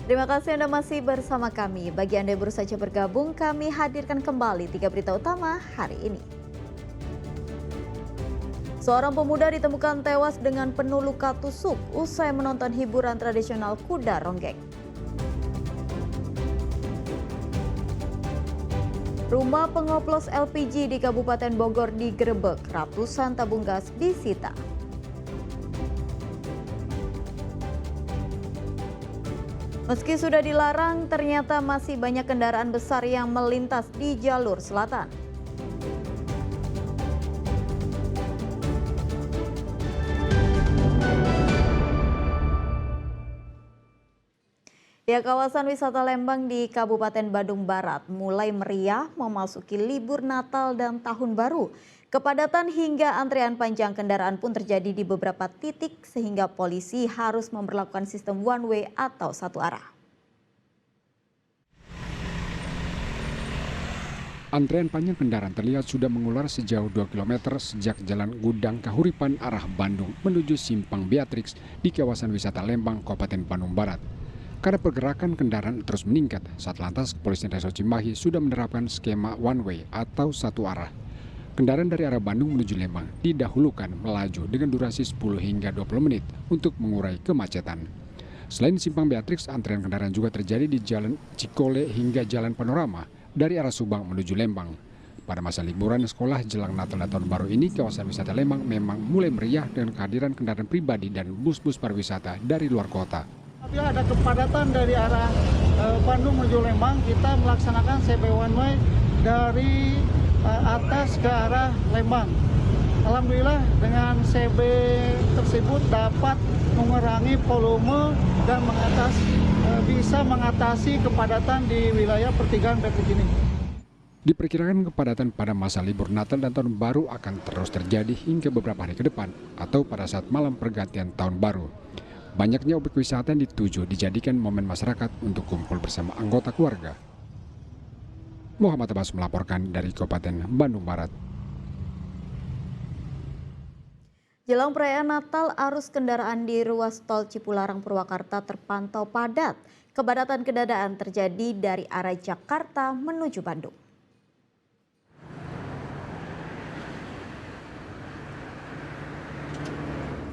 Terima kasih Anda masih bersama kami. Bagi Anda yang baru saja bergabung, kami hadirkan kembali 3 berita utama hari ini. Seorang pemuda ditemukan tewas dengan penuh luka tusuk usai menonton hiburan tradisional kuda ronggeng. Rumah pengoplos LPG di Kabupaten Bogor digerebek, ratusan tabung gas disita. Meski sudah dilarang, ternyata masih banyak kendaraan besar yang melintas di jalur selatan. Ya, kawasan wisata Lembang di Kabupaten Bandung Barat mulai meriah memasuki libur Natal dan Tahun Baru. Kepadatan hingga antrean panjang kendaraan pun terjadi di beberapa titik sehingga polisi harus memberlakukan sistem one way atau satu arah. Antrean panjang kendaraan terlihat sudah mengular sejauh 2 km sejak Jalan Gudang Kahuripan arah Bandung menuju Simpang Beatrix di kawasan wisata Lembang, Kabupaten Bandung Barat. Karena pergerakan kendaraan terus meningkat, Satlantas Kepolisian Resort Cimahi sudah menerapkan skema one way atau satu arah. Kendaraan dari arah Bandung menuju Lembang didahulukan melaju dengan durasi 10 hingga 20 menit untuk mengurai kemacetan. Selain Simpang Beatrix, antrean kendaraan juga terjadi di Jalan Cikole hingga Jalan Panorama dari arah Subang menuju Lembang. Pada masa liburan sekolah jelang Natal dan Tahun Baru ini, kawasan wisata Lembang memang mulai meriah dengan kehadiran kendaraan pribadi dan bus-bus pariwisata dari luar kota. Apabila ada kepadatan dari arah Bandung menuju Lembang, kita melaksanakan CB one way dari atas ke arah Lembang. Alhamdulillah dengan CB tersebut dapat mengurangi volume dan bisa mengatasi kepadatan di wilayah pertigaan Beatrix ini. Diperkirakan kepadatan pada masa libur Natal dan Tahun Baru akan terus terjadi hingga beberapa hari ke depan atau pada saat malam pergantian Tahun Baru. Banyaknya objek wisata yang dituju dijadikan momen masyarakat untuk kumpul bersama anggota keluarga. Muhammad Abbas melaporkan dari Kabupaten Bandung Barat. Jelang perayaan Natal, arus kendaraan di ruas tol Cipularang Purwakarta terpantau padat. Kepadatan kendaraan terjadi dari arah Jakarta menuju Bandung.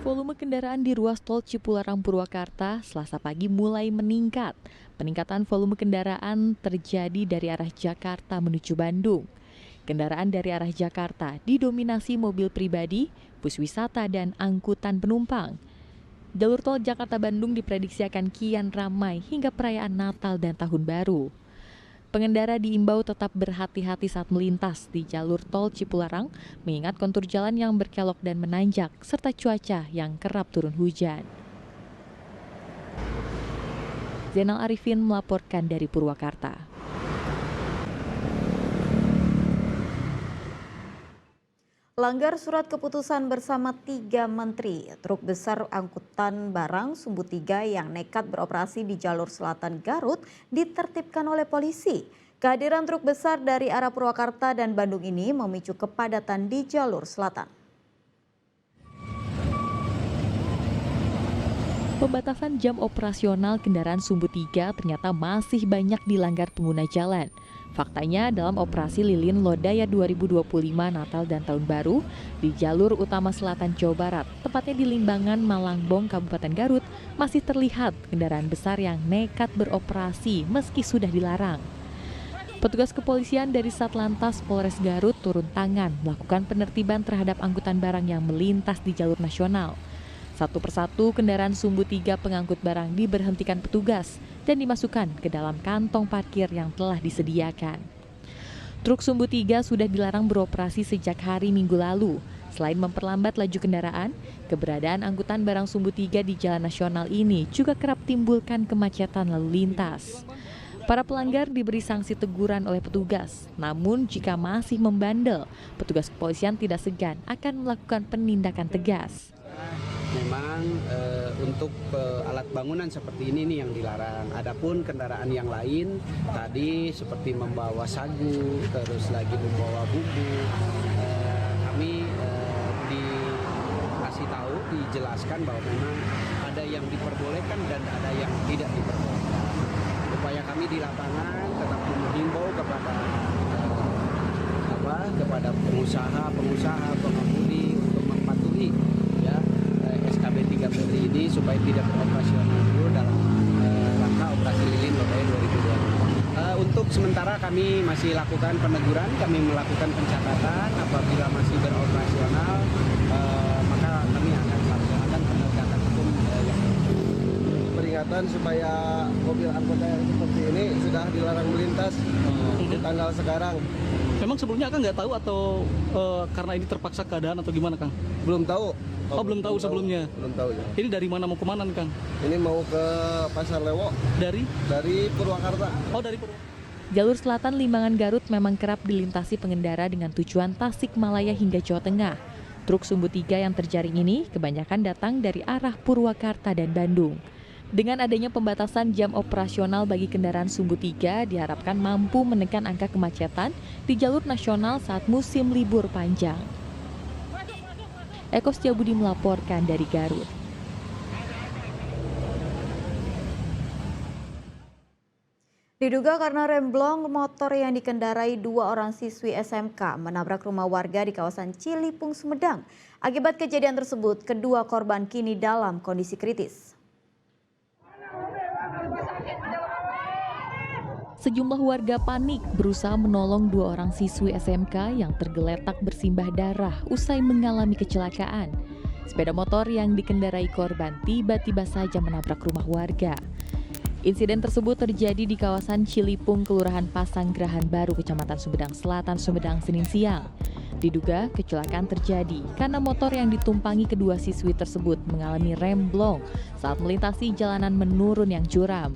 Volume kendaraan di ruas tol Cipularang Purwakarta Selasa pagi mulai meningkat. Peningkatan volume kendaraan terjadi dari arah Jakarta menuju Bandung. Kendaraan dari arah Jakarta didominasi mobil pribadi, bus wisata, dan angkutan penumpang. Jalur tol Jakarta-Bandung diprediksi akan kian ramai hingga perayaan Natal dan Tahun Baru. Pengendara diimbau tetap berhati-hati saat melintas di jalur tol Cipularang, mengingat kontur jalan yang berkelok dan menanjak, serta cuaca yang kerap turun hujan. Zainal Arifin melaporkan dari Purwakarta. Langgar surat keputusan bersama 3 menteri, truk besar angkutan barang Sumbu 3 yang nekat beroperasi di jalur selatan Garut ditertibkan oleh polisi. Kehadiran truk besar dari arah Purwakarta dan Bandung ini memicu kepadatan di jalur selatan. Pembatasan jam operasional kendaraan Sumbu 3 ternyata masih banyak dilanggar pengguna jalan. Faktanya dalam operasi Lilin Lodaya 2025 Natal dan Tahun Baru di jalur utama selatan Jawa Barat, tepatnya di Limbangan, Malangbong, Kabupaten Garut, masih terlihat kendaraan besar yang nekat beroperasi meski sudah dilarang. Petugas kepolisian dari Satlantas Polres Garut turun tangan melakukan penertiban terhadap angkutan barang yang melintas di jalur nasional. Satu persatu kendaraan Sumbu 3 pengangkut barang diberhentikan petugas dan dimasukkan ke dalam kantong parkir yang telah disediakan. Truk Sumbu 3 sudah dilarang beroperasi sejak hari Minggu lalu. Selain memperlambat laju kendaraan, keberadaan angkutan barang Sumbu 3 di jalan nasional ini juga kerap timbulkan kemacetan lalu lintas. Para pelanggar diberi sanksi teguran oleh petugas. Namun jika masih membandel, petugas kepolisian tidak segan akan melakukan penindakan tegas. Memang untuk alat bangunan seperti ini nih yang dilarang. Adapun kendaraan yang lain tadi seperti membawa sagu, terus lagi membawa bumbu, kami dikasih tahu, dijelaskan bahwa memang ada yang diperbolehkan dan ada yang tidak diperbolehkan. upaya kami di lapangan tetap menghimbau kepada pengusaha, pengemudi untuk mematuhi ya SKB 3 Polri ini supaya tidak beroperasional dulu dalam rangka operasi lilin Lodaya 2022. Untuk sementara kami masih lakukan peneguran, kami melakukan pencatatan. Apabila masih beroperasional, maka kami akan laksanakan penegakan hukum yang peringatan supaya mobil anggota yang seperti ini sudah dilarang melintas di tanggal sekarang. Memang sebelumnya Kang nggak tahu atau karena ini terpaksa keadaan atau gimana Kang? Belum tahu. Belum tahu sebelumnya. Belum tahu ya. Ini dari mana mau kemana nih Kang? Ini mau ke Pasar Lewo Dari Purwakarta. dari Purwakarta. Jalur selatan Limbangan Garut memang kerap dilintasi pengendara dengan tujuan Tasikmalaya hingga Jawa Tengah. Truk sumbu 3 yang terjaring ini kebanyakan datang dari arah Purwakarta dan Bandung. Dengan adanya pembatasan jam operasional bagi kendaraan sumbu 3 diharapkan mampu menekan angka kemacetan di jalur nasional saat musim libur panjang. Eko Setiabudi melaporkan dari Garut. Diduga karena remblong motor yang dikendarai 2 orang siswi SMK menabrak rumah warga di kawasan Cilipung, Sumedang. Akibat kejadian tersebut, kedua korban kini dalam kondisi kritis. Sejumlah warga panik berusaha menolong 2 orang siswi SMK yang tergeletak bersimbah darah usai mengalami kecelakaan. Sepeda motor yang dikendarai korban tiba-tiba saja menabrak rumah warga. Insiden tersebut terjadi di kawasan Cilipung, Kelurahan Pasanggerahan Baru, Kecamatan Sumedang Selatan, Sumedang, Senin siang. Diduga kecelakaan terjadi karena motor yang ditumpangi kedua siswi tersebut mengalami remblong saat melintasi jalanan menurun yang curam.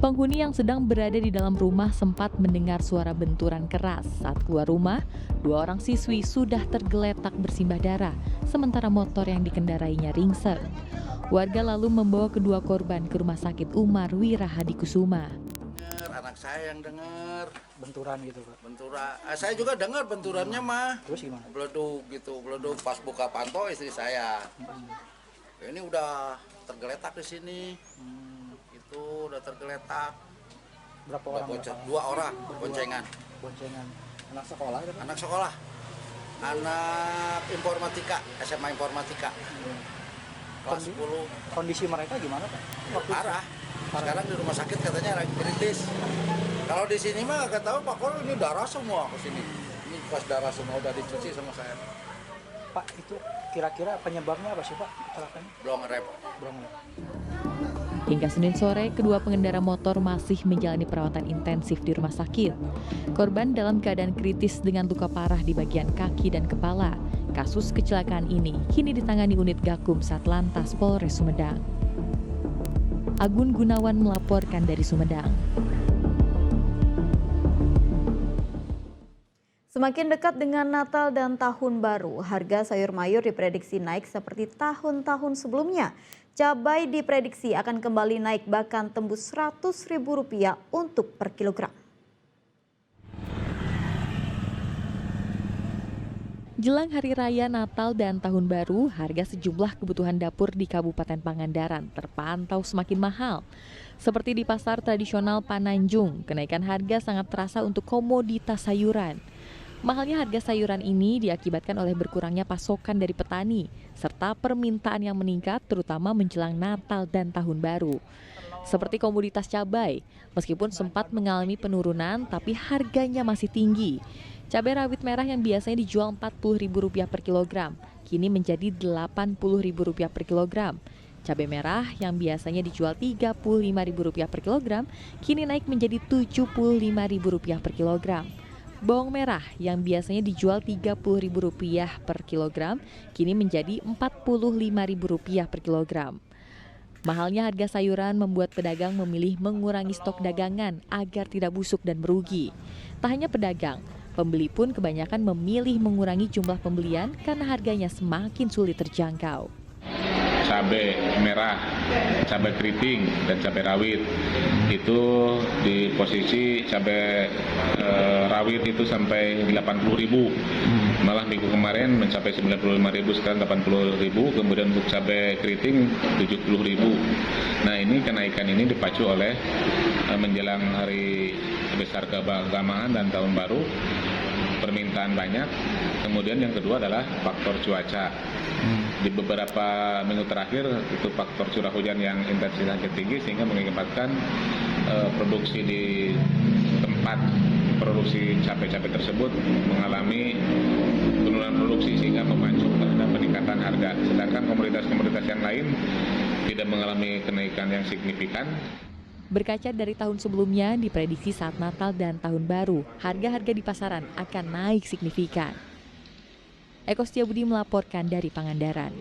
Penghuni yang sedang berada di dalam rumah sempat mendengar suara benturan keras. Saat keluar rumah, 2 orang siswi sudah tergeletak bersimbah darah, sementara motor yang dikendarainya ringsek. Warga lalu membawa kedua korban ke Rumah Sakit Umar Wirahadikusuma. Anak saya yang dengar Benturan gitu Pak. benturan. Saya juga dengar benturannya mah. Terus gimana? Beleduk gitu, beleduk pas buka pantau istri saya. Ini udah tergeletak di sini. Itu udah tergeletak. Berapa Udah orang? 2 orang boncengan. Boncengan. Anak sekolah itu? Anak sekolah. Anak informatika, SMA informatika. Kelas 10. Kondisi mereka gimana Pak? Parah. Sekarang di rumah sakit katanya lagi kritis. Kalau di sini mah nggak tahu Pak Kol, ini darah semua ke sini. Ini pas darah semua udah dicuci sama saya. Pak, itu kira-kira penyebabnya apa sih Pak kecelakaannya? Belum rep. Hingga Senin sore, kedua pengendara motor masih menjalani perawatan intensif di rumah sakit. Korban dalam keadaan kritis dengan luka parah di bagian kaki dan kepala. Kasus kecelakaan ini kini ditangani unit Gakum Satlantas Polres Sumedang. Agun Gunawan melaporkan dari Sumedang. Semakin dekat dengan Natal dan Tahun Baru, harga sayur mayur diprediksi naik seperti tahun-tahun sebelumnya. Cabai diprediksi akan kembali naik bahkan tembus Rp100.000 untuk per kilogram. Jelang Hari Raya Natal dan Tahun Baru, harga sejumlah kebutuhan dapur di Kabupaten Pangandaran terpantau semakin mahal. Seperti di pasar tradisional Pananjung, kenaikan harga sangat terasa untuk komoditas sayuran. Mahalnya harga sayuran ini diakibatkan oleh berkurangnya pasokan dari petani, serta permintaan yang meningkat terutama menjelang Natal dan Tahun Baru. Seperti komoditas cabai, meskipun sempat mengalami penurunan tapi harganya masih tinggi. Cabai rawit merah yang biasanya dijual Rp40.000 per kilogram, kini menjadi Rp80.000 per kilogram. Cabai merah yang biasanya dijual Rp35.000 per kilogram, kini naik menjadi Rp75.000 per kilogram. Bawang merah yang biasanya dijual Rp30.000 per kilogram, kini menjadi Rp45.000 per kilogram. Mahalnya harga sayuran membuat pedagang memilih mengurangi stok dagangan agar tidak busuk dan merugi. Tak hanya pedagang, pembeli pun kebanyakan memilih mengurangi jumlah pembelian karena harganya semakin sulit terjangkau. cabai merah, cabai keriting, dan cabai rawit. Itu di posisi cabai rawit itu sampai 80.000. Malah minggu kemarin mencapai 95.000, sekarang 80.000. Kemudian untuk cabai keriting 70.000. Nah, ini kenaikan ini dipacu oleh menjelang hari besar keagamaan dan tahun baru, permintaan banyak. Kemudian yang kedua adalah faktor cuaca. Di beberapa minggu terakhir itu faktor curah hujan yang intensitasnya tinggi sehingga mengakibatkan produksi di tempat produksi cabai-cabai tersebut mengalami penurunan produksi sehingga memacu terhadap peningkatan harga. Sedangkan komoditas-komoditas yang lain tidak mengalami kenaikan yang signifikan. Berkaca dari tahun sebelumnya, diprediksi saat Natal dan Tahun Baru, harga-harga di pasaran akan naik signifikan. Eko Setiabudi melaporkan dari Pangandaran.